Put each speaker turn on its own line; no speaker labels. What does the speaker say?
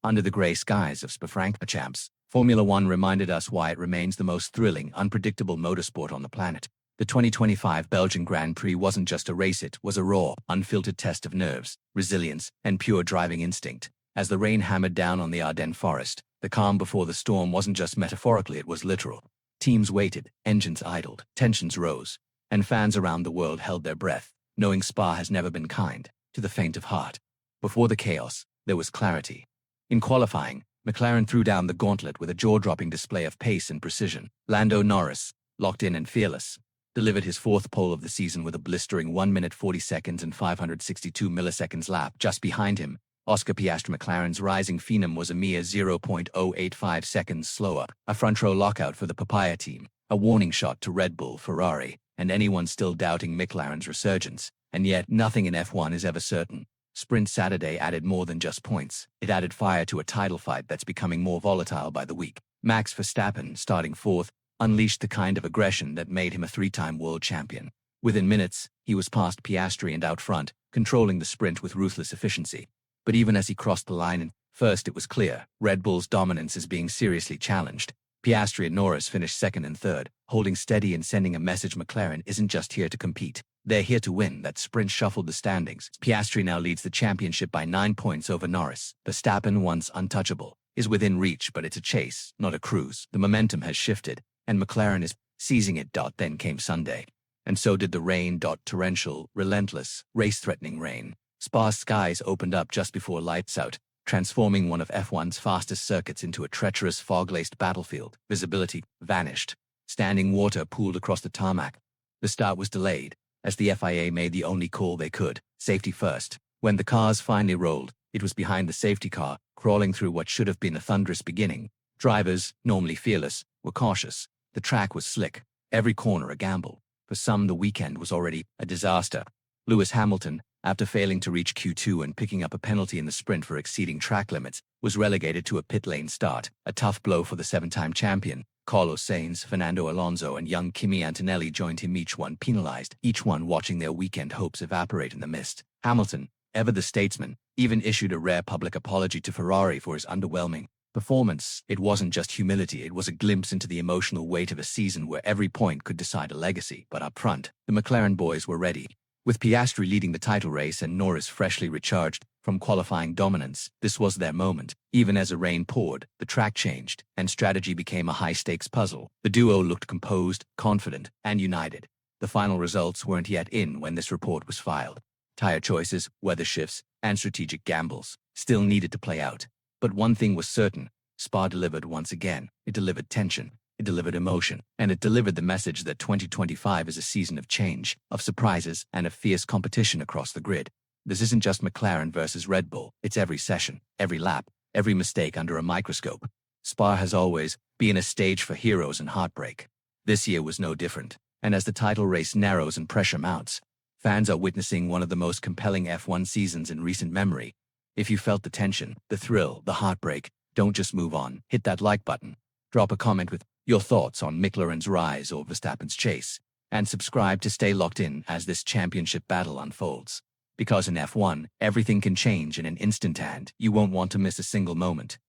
Under the grey skies of Spa-Francorchamps, Formula One reminded us why it remains the most thrilling, unpredictable motorsport on the planet. The 2025 Belgian Grand Prix wasn't just a race, it was a raw, unfiltered test of nerves, resilience, and pure driving instinct. As the rain hammered down on the Ardennes forest, the calm before the storm wasn't just metaphorical, it was literal. Teams waited, engines idled, tensions rose, and fans around the world held their breath, knowing Spa has never been kind to the faint of heart. Before the chaos, there was clarity. In qualifying, McLaren threw down the gauntlet with a jaw-dropping display of pace and precision. Lando Norris, locked in and fearless, delivered his fourth pole of the season with a blistering 1 minute 40 seconds and 562 milliseconds lap. Just behind him, Oscar Piastri, McLaren's rising phenom, was a mere 0.085 seconds slower, a front-row lockout for the Papaya team, a warning shot to Red Bull, Ferrari, and anyone still doubting McLaren's resurgence. And yet, nothing in F1 is ever certain. Sprint Saturday added more than just points. It added fire to a title fight that's becoming more volatile by the week. Max Verstappen, starting fourth, unleashed the kind of aggression that made him a three-time world champion. Within minutes, he was past Piastri and out front, controlling the sprint with ruthless efficiency. But even as he crossed the line, first it was clear, Red Bull's dominance is being seriously challenged. Piastri and Norris finished second and third, holding steady and sending a message: McLaren isn't just here to compete. They're here to win. That sprint shuffled the standings. Piastri now leads the championship by 9 points over Norris. Verstappen, once untouchable, is within reach, but it's a chase, not a cruise. The momentum has shifted, and McLaren is seizing it. Then came Sunday. And so did the rain. Torrential, relentless, race-threatening rain. Spa's skies opened up just before lights out, transforming one of F1's fastest circuits into a treacherous fog-laced battlefield. Visibility vanished. Standing water pooled across the tarmac. The start was delayed, as the FIA made the only call they could: safety first. When the cars finally rolled, it was behind the safety car, crawling through what should have been a thunderous beginning. Drivers, normally fearless, were cautious. The track was slick, every corner a gamble. For some, the weekend was already a disaster. Lewis Hamilton, after failing to reach Q2 and picking up a penalty in the sprint for exceeding track limits, was relegated to a pit lane start, a tough blow for the seven-time champion. Carlos Sainz, Fernando Alonso, and young Kimi Antonelli joined him, each one penalized, each one watching their weekend hopes evaporate in the mist. Hamilton, ever the statesman, even issued a rare public apology to Ferrari for his underwhelming performance. It wasn't just humility, it was a glimpse into the emotional weight of a season where every point could decide a legacy. But up front, the McLaren boys were ready. With Piastri leading the title race and Norris freshly recharged from qualifying dominance, this was their moment. Even as the rain poured, the track changed, and strategy became a high-stakes puzzle. The duo looked composed, confident, and united. The final results weren't yet in when this report was filed. Tire choices, weather shifts, and strategic gambles still needed to play out. But one thing was certain: Spa delivered once again. It delivered tension. It delivered emotion, and it delivered the message that 2025 is a season of change, of surprises, and of fierce competition across the grid. This isn't just McLaren versus Red Bull, it's every session, every lap, every mistake under a microscope. Spa has always been a stage for heroes and heartbreak. This year was no different, and as the title race narrows and pressure mounts, fans are witnessing one of the most compelling F1 seasons in recent memory. If you felt the tension, the thrill, the heartbreak, don't just move on. Hit that like button. Drop a comment with your thoughts on McLaren's rise or Verstappen's chase, and subscribe to stay locked in as this championship battle unfolds. Because in F1, everything can change in an instant and you won't want to miss a single moment.